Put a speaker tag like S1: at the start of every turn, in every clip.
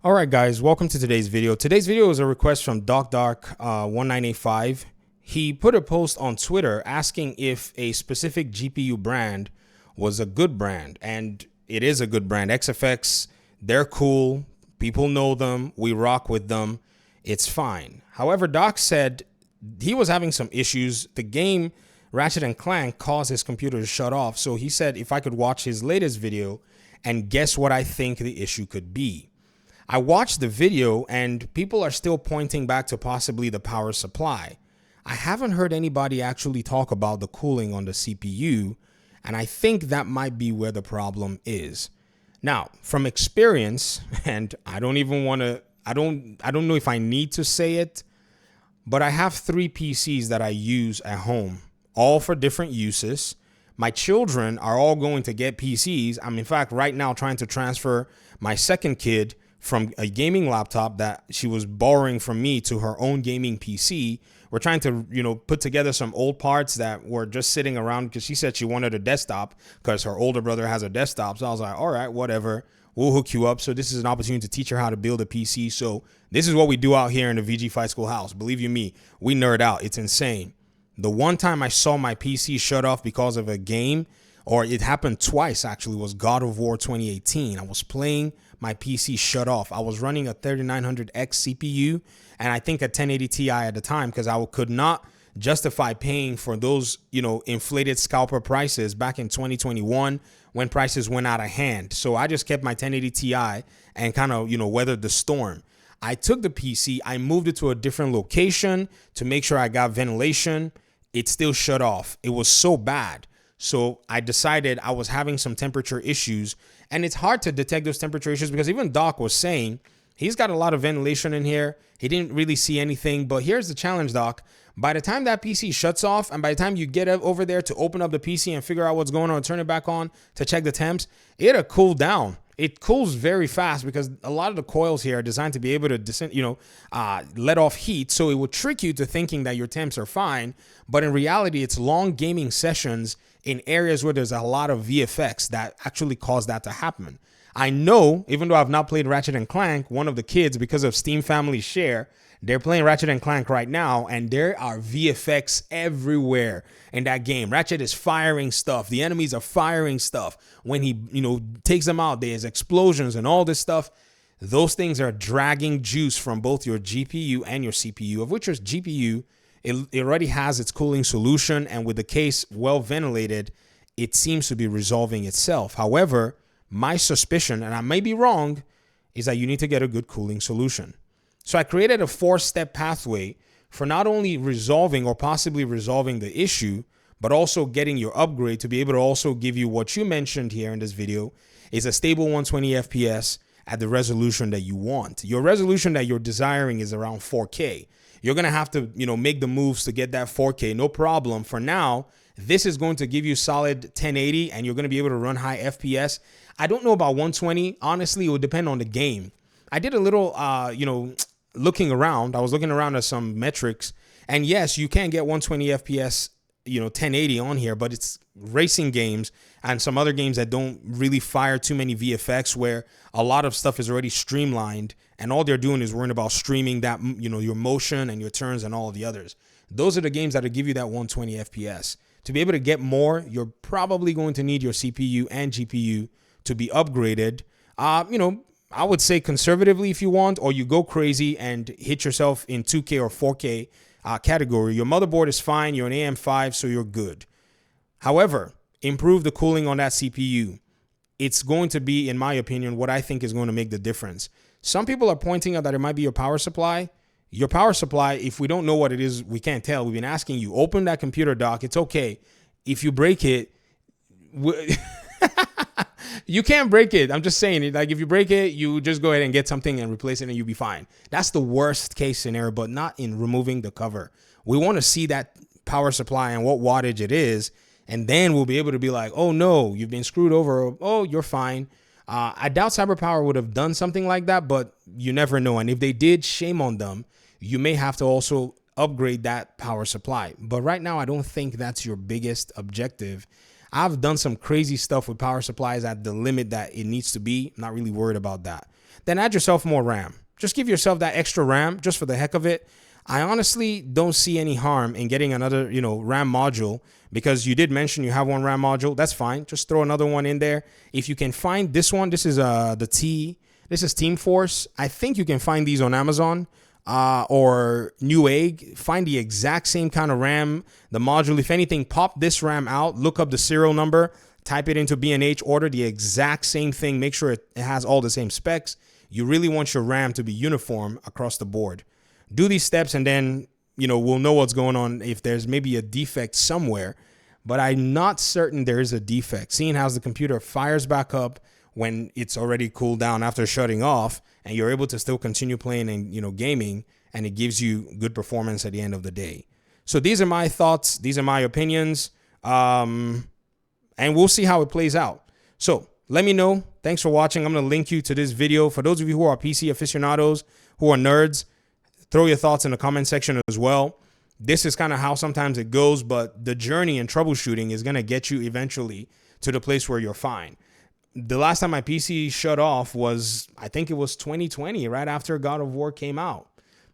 S1: All right, guys, welcome to today's video. Today's video is a request from DocDark1985. He put a post on Twitter asking if a specific GPU brand was a good brand, and it is a good brand. XFX, they're cool. People know them. We rock with them. It's fine. However, Doc said he was having some issues. The game Ratchet & Clank caused his computer to shut off. So he said if I could watch his latest video and guess what I think the issue could be. I watched the video and people are still pointing back to possibly the power supply. I haven't heard anybody actually talk about the cooling on the CPU, and I think that might be where the problem is. Now, from experience, and I don't know if I need to say it, but I have 3 PCs that I use at home, all for different uses. My children are all going to get PCs. I'm in fact right now trying to transfer my second kid from a gaming laptop that she was borrowing from me to her own gaming PC. We're trying to, put together some old parts that were just sitting around because she said she wanted a desktop because her older brother has a desktop. So I was like, all right, whatever, we'll hook you up. So this is an opportunity to teach her how to build a PC. So this is what we do out here in the VG Fight School house. Believe you me, we nerd out. It's insane. The one time I saw my PC shut off because of a game, or it happened twice actually, was God of War 2018. I was playing, my PC shut off. I was running a 3900X CPU and I think a 1080 Ti at the time because I could not justify paying for those, inflated scalper prices back in 2021 when prices went out of hand. So I just kept my 1080 Ti and kind of, weathered the storm. I took the PC, I moved it to a different location to make sure I got ventilation. It still shut off. It was so bad. So I decided I was having some temperature issues, and it's hard to detect those temperature issues because even Doc was saying he's got a lot of ventilation in here. He didn't really see anything, but here's the challenge, Doc. By the time that PC shuts off and by the time you get over there to open up the PC and figure out what's going on and turn it back on to check the temps, it'll cool down. It cools very fast because a lot of the coils here are designed to be able to, let off heat. So it will trick you to thinking that your temps are fine. But in reality, it's long gaming sessions in areas where there's a lot of VFX that actually cause that to happen. I know, even though I've not played Ratchet & Clank, one of the kids, because of Steam Family Share, they're playing Ratchet & Clank right now, and there are VFX everywhere in that game. Ratchet is firing stuff. The enemies are firing stuff. When he, takes them out, there's explosions and all this stuff. Those things are dragging juice from both your GPU and your CPU, of which your GPU, it already has its cooling solution, and with the case well ventilated, it seems to be resolving itself. However, my suspicion, and I may be wrong, is that you need to get a good cooling solution. So I created a 4-step pathway for not only resolving or possibly resolving the issue, but also getting your upgrade to be able to also give you what you mentioned here in this video is a stable 120 FPS at the resolution that you want. Your resolution that you're desiring is around 4K. You're going to have to, make the moves to get that 4K. No problem. For now, this is going to give you solid 1080 and you're going to be able to run high FPS. I don't know about 120. Honestly, it would depend on the game. I did a little, looking around. I was looking around at some metrics, and yes, you can get 120 FPS, 1080 on here, but it's racing games and some other games that don't really fire too many VFX where a lot of stuff is already streamlined and all they're doing is worrying about streaming that, your motion and your turns and all of the others. Those are the games that'll give you that 120 FPS. To be able to get more, you're probably going to need your CPU and GPU to be upgraded. I would say conservatively if you want, or you go crazy and hit yourself in 2K or 4K category. Your motherboard is fine. You're an AM5, so you're good. However, improve the cooling on that CPU. It's going to be, in my opinion, what I think is going to make the difference. Some people are pointing out that it might be your power supply. Your power supply, if we don't know what it is, we can't tell. We've been asking you, open that computer, Doc. It's okay. If you break it, you can't break it. I'm just saying it. Like if you break it, you just go ahead and get something and replace it and you'll be fine. That's the worst case scenario, but not in removing the cover. We want to see that power supply and what wattage it is. And then we'll be able to be like, oh no, you've been screwed over. Oh, you're fine. I doubt CyberPower would have done something like that, but you never know. And if they did, shame on them. You may have to also upgrade that power supply. But right now, I don't think that's your biggest objective. I've done some crazy stuff with power supplies at the limit that it needs to be. I'm not really worried about that. then add yourself more RAM. Just give yourself that extra RAM just for the heck of it. I honestly don't see any harm in getting another, RAM module, because you did mention you have one RAM module. That's fine. Just throw another one in there. If you can find this one, this is this is Team Force. I think you can find these on Amazon or Newegg. Find the exact same kind of RAM, the module. If anything, pop this RAM out, look up the serial number, type it into B&H, order the exact same thing. Make sure it has all the same specs. You really want your RAM to be uniform across the board. Do these steps and then, we'll know what's going on if there's maybe a defect somewhere. But I'm not certain there is a defect, seeing how the computer fires back up when it's already cooled down after shutting off, and you're able to still continue playing and, gaming, and it gives you good performance at the end of the day. So these are my thoughts. These are my opinions. And we'll see how it plays out. So let me know. Thanks for watching. I'm going to link you to this video. For those of you who are PC aficionados, who are nerds, throw your thoughts in the comment section as well. This is kind of how sometimes it goes, but the journey in troubleshooting is going to get you eventually to the place where you're fine. The last time my PC shut off was, I think it was 2020, right after God of War came out.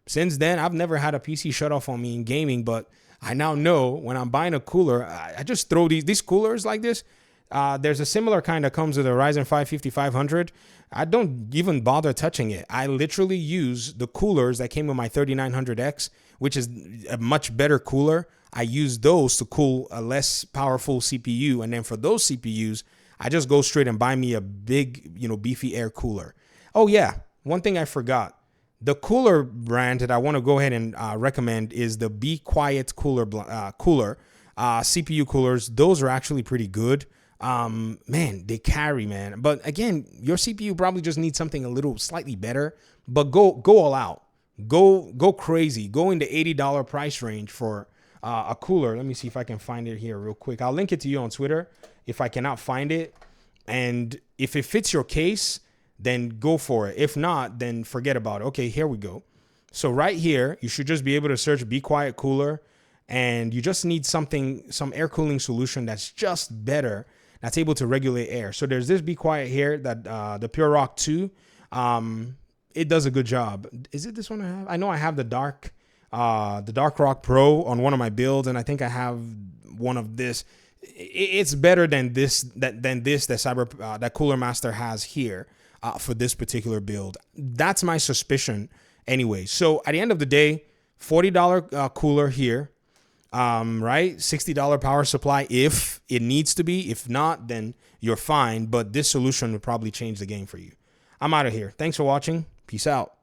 S1: Since then, I've never had a PC shut off on me in gaming, but I now know when I'm buying a cooler, I just throw these coolers like this. There's a similar kind that comes with a Ryzen 5 5500. I don't even bother touching it. I literally use the coolers that came with my 3900X, which is a much better cooler. I use those to cool a less powerful CPU. And then for those CPUs, I just go straight and buy me a big, beefy air cooler. Oh yeah, one thing I forgot. The cooler brand that I want to go ahead and recommend is the Be Quiet cooler CPU coolers. Those are actually pretty good. Man, they carry, man. But again, your CPU probably just needs something a little slightly better, but go all out. Go crazy. Go in the $80 price range for a cooler. Let me see if I can find it here real quick. I'll link it to you on Twitter if I cannot find it. And if it fits your case, then go for it. If not, then forget about it. Okay, here we go. So right here, you should just be able to search Be Quiet cooler, and you just need some air cooling solution that's just better, that's able to regulate air. So there's this Be Quiet here, that the Pure Rock 2. It does a good job. Is it this one I have? I know I have the Dark Rock Pro on one of my builds, and I think I have one of this. It's better than that Cooler Master has here for this particular build. That's my suspicion anyway. So at the end of the day, $40 cooler here. Right? $60 power supply if it needs to be. If not, then you're fine. But this solution would probably change the game for you. I'm out of here. Thanks for watching. Peace out.